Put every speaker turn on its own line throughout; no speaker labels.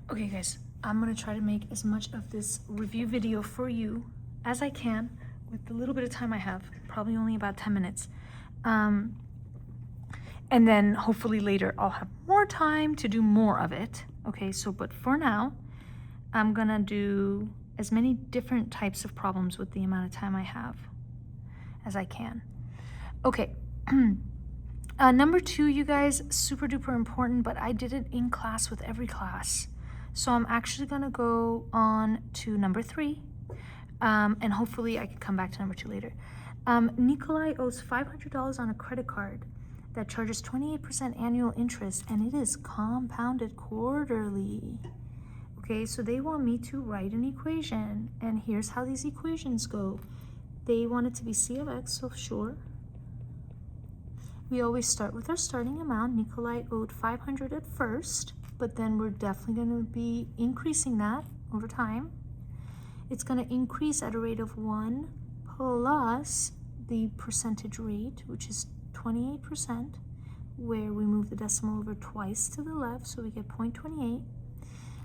Okay guys, I'm gonna try to make as much of this review video for you as I can with the little bit of time I have, probably only about 10 minutes. And then hopefully later I'll have more time to do more of it. Okay, so but for now, I'm gonna do as many different types of problems with the amount of time I have as I can. Okay. Number 2, you guys, super duper important, but I did it in class with every class. So I'm actually gonna go on to number 3, and hopefully I can come back to number 2 later. Nikolai owes $500 on a credit card that charges 28% annual interest, and it is compounded quarterly. Okay, so they want me to write an equation, and here's how these equations go. They want it to be C of X, so sure. We always start with our starting amount. Nikolai owed 500 at first, but then we're definitely going to be increasing that over time. It's going to increase at a rate of 1 plus the percentage rate, which is 28%, where we move the decimal over twice to the left, so we get 0.28.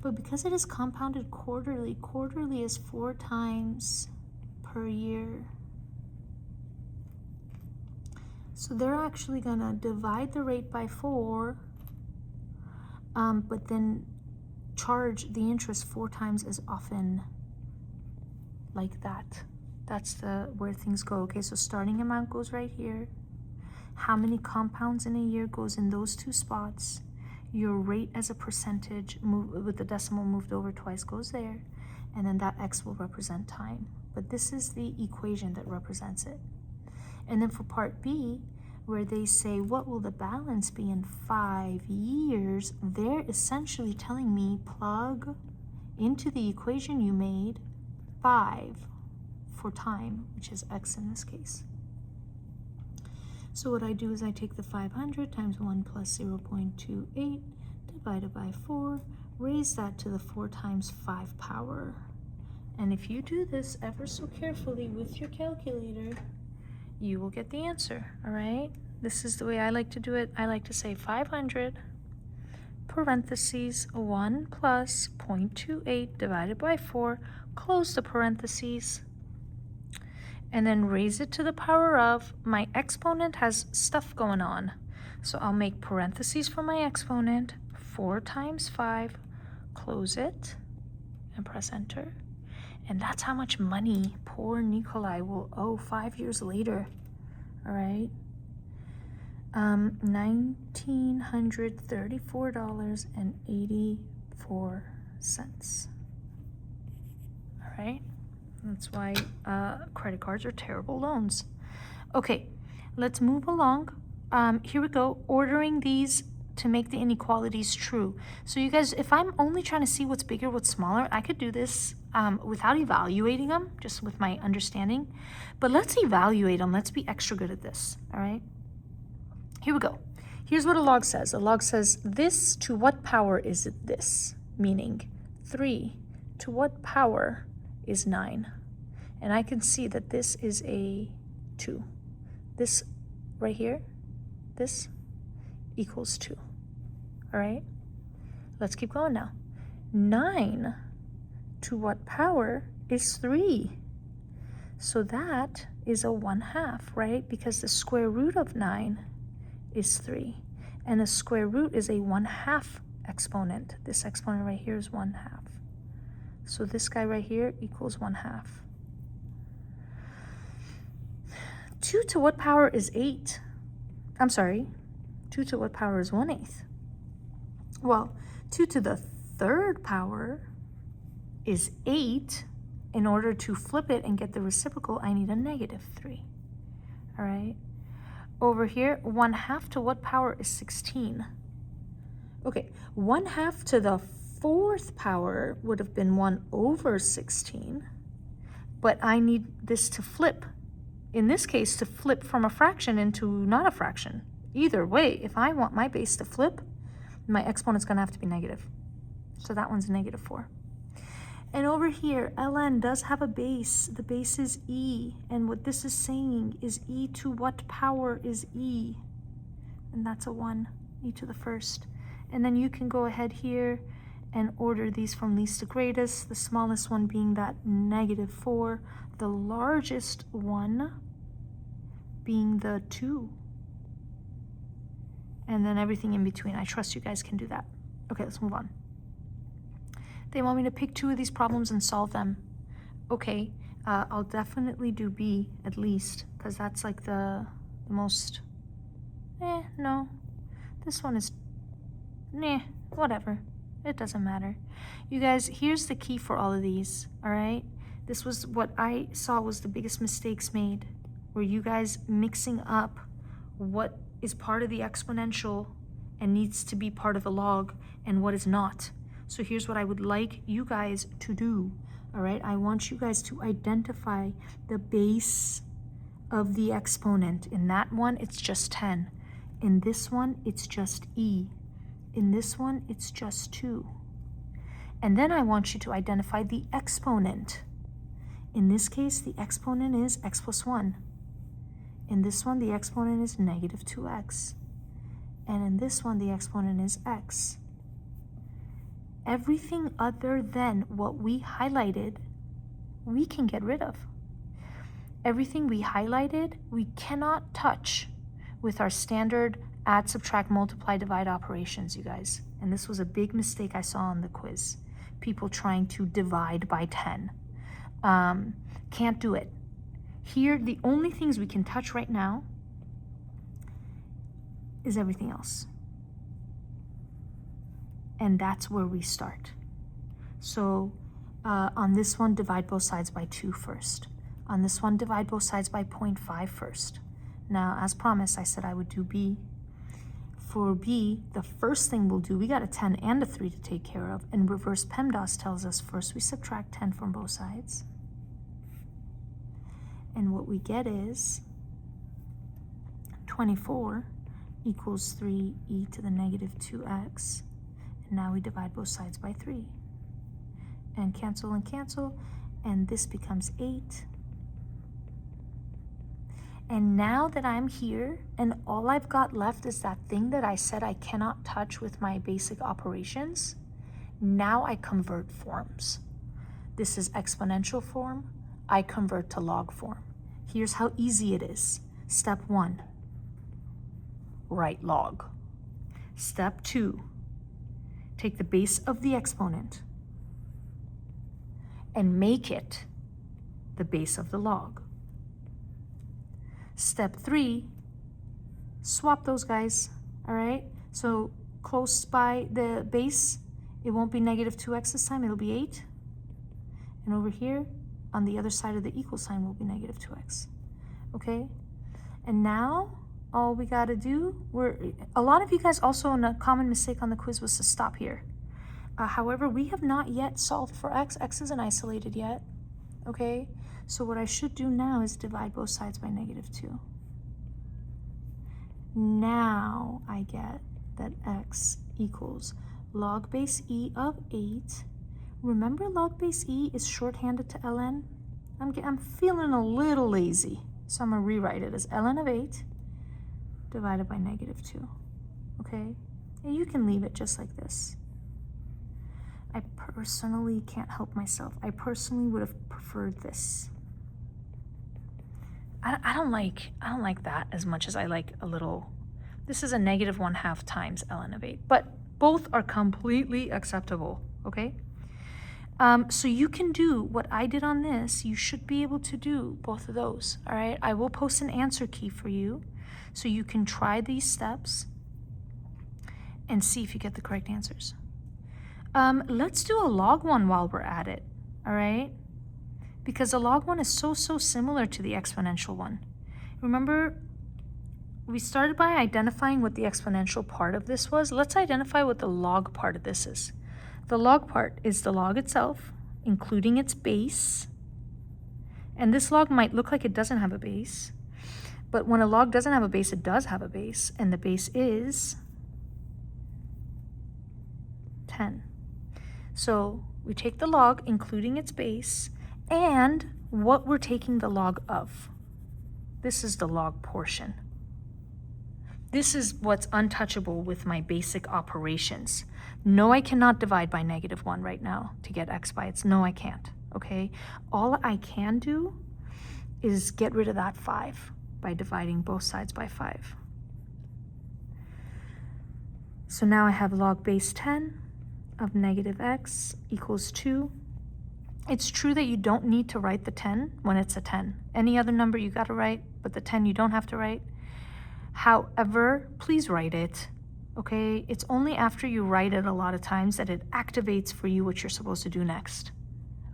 But because it is compounded quarterly, quarterly is 4 times per year. So they're actually going to divide the rate by 4, but then charge the interest 4 times as often, like that. That's where things go. Okay, so starting amount goes right here. How many compounds in a year goes in those 2 spots. Your rate as a percentage with the decimal moved over twice goes there, and then that X will represent time. But this is the equation that represents it. And then for part B, where they say, what will the balance be in 5 years? They're essentially telling me plug into the equation you made 5 for time, which is X in this case. So what I do is I take the 500 times 1 plus 0.28 divided by 4, raise that to the 4 times 5 power. And if you do this ever so carefully with your calculator, you will get the answer, all right? This is the way I like to do it. I like to say 500 parentheses 1 plus 0.28 divided by 4, close the parentheses, and then raise it to the power of, my exponent has stuff going on. So I'll make parentheses for my exponent, 4 times 5, close it, and press enter. And that's how much money poor Nikolai will owe 5 years later. All right. $1,934.84. All right. That's why credit cards are terrible loans. Okay, let's move along. Here we go. Ordering these to make the inequalities true. So you guys, if I'm only trying to see what's bigger, what's smaller, I could do this without evaluating them, just with my understanding. But let's evaluate them. Let's be extra good at this, all right? Here we go. Here's what a log says. A log says, this to what power is this? Meaning 3 to what power is 9? And I can see that this is a 2. This right here, this equals 2. All right, let's keep going now. 9 to what power is 3? So that is a 1/2, right? Because the square root of 9 is 3. And the square root is a 1/2 exponent. This exponent right here is 1/2. So this guy right here equals 1/2. 2 to what power is 8? I'm sorry, 2 to what power is 1/8? Well, 2 to the 3rd power is 8. In order to flip it and get the reciprocal, I need a -3. All right. Over here, 1/2 to what power is 16? Okay, 1/2 to the 4th power would have been 1/16, but I need this to flip. In this case, to flip from a fraction into not a fraction. Either way, if I want my base to flip, my exponent's going to have to be negative. So that one's -4. And over here, ln does have a base. The base is e. And what this is saying is e to what power is e? And that's a 1, e to the 1st. And then you can go ahead here and order these from least to greatest, the smallest one being that -4, the largest one being the 2, and then everything in between. I trust you guys can do that. Okay, let's move on. They want me to pick 2 of these problems and solve them. Okay, I'll definitely do B at least, because that's like the most, no, this one is, whatever. It doesn't matter. You guys, here's the key for all of these, all right? This was what I saw was the biggest mistakes made, were you guys mixing up what is part of the exponential and needs to be part of the log and what is not. So here's what I would like you guys to do, all right? I want you guys to identify the base of the exponent. In that one, it's just 10. In this one, it's just e. In this one, it's just 2. And then I want you to identify the exponent. In this case, the exponent is x plus 1. In this one, the exponent is -2x. And in this one, the exponent is x. Everything other than what we highlighted, we can get rid of. Everything we highlighted, we cannot touch with our standard add, subtract, multiply, divide operations, you guys. And this was a big mistake I saw on the quiz. People trying to divide by 10. Can't do it. Here, the only things we can touch right now is everything else. And that's where we start. So on this one, divide both sides by 2 first. On this one, divide both sides by 0.5 first. Now, as promised, I said I would do B. For B, the first thing we'll do, we got a 10 and a 3 to take care of, and reverse PEMDAS tells us first we subtract 10 from both sides. And what we get is 24 equals 3e to the -2x. And now we divide both sides by 3. And cancel, and this becomes 8. And now that I'm here, and all I've got left is that thing that I said I cannot touch with my basic operations, now I convert forms. This is exponential form, I convert to log form. Here's how easy it is. Step 1, write log. Step 2, take the base of the exponent and make it the base of the log. Step 3, swap those guys, all right? So close by the base, it won't be -2x this time, it'll be 8. And over here, on the other side of the equal sign will be -2x, okay? And now, all we gotta do, a lot of you guys also, a common mistake on the quiz was to stop here. However, we have not yet solved for x. X isn't isolated yet, okay? So what I should do now is divide both sides by -2. Now I get that x equals log base e of 8. Remember, log base e is shorthanded to ln? I'm feeling a little lazy, so I'm gonna rewrite it as ln of 8 divided by -2, okay? And you can leave it just like this. I personally can't help myself. I personally would have preferred this. I don't like that as much as I like a little. This is a -1/2 times ln of 8, but both are completely acceptable, okay? So you can do what I did on this. You should be able to do both of those, all right? I will post an answer key for you so you can try these steps and see if you get the correct answers. Let's do a log one while we're at it, all right? Because the log one is so similar to the exponential one. Remember, we started by identifying what the exponential part of this was. Let's identify what the log part of this is. The log part is the log itself, including its base. And this log might look like it doesn't have a base, but when a log doesn't have a base, it does have a base, and the base is 10. So we take the log, including its base, and what we're taking the log of. This is the log portion. This is what's untouchable with my basic operations. No, I cannot divide by -1 right now to get x by its. No, I can't, okay? All I can do is get rid of that 5 by dividing both sides by 5. So now I have log base 10 of -x equals 2. It's true that you don't need to write the 10 when it's a 10. Any other number you got to write, but the 10 you don't have to write. However, please write it, okay? It's only after you write it a lot of times that it activates for you what you're supposed to do next.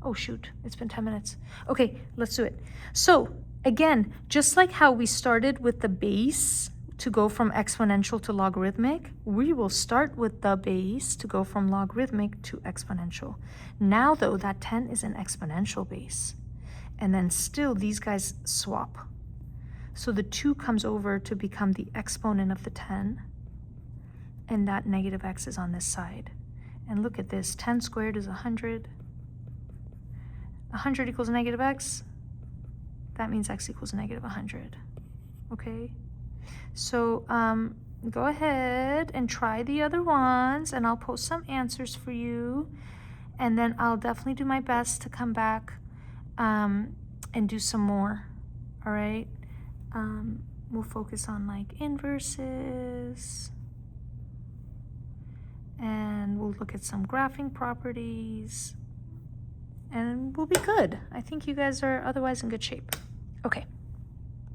Oh shoot, it's been 10 minutes. Okay, let's do it. So again, just like how we started with the base to go from exponential to logarithmic, we will start with the base to go from logarithmic to exponential. Now though, that 10 is an exponential base. And then still these guys swap. So the 2 comes over to become the exponent of the 10, and that -x is on this side. And look at this, 10 squared is 100. 100 equals -x. That means x equals -100, okay? So go ahead and try the other ones, and I'll post some answers for you, and then I'll definitely do my best to come back and do some more, all right? We'll focus on like inverses, and we'll look at some graphing properties, and we'll be good. I think you guys are otherwise in good shape. Okay,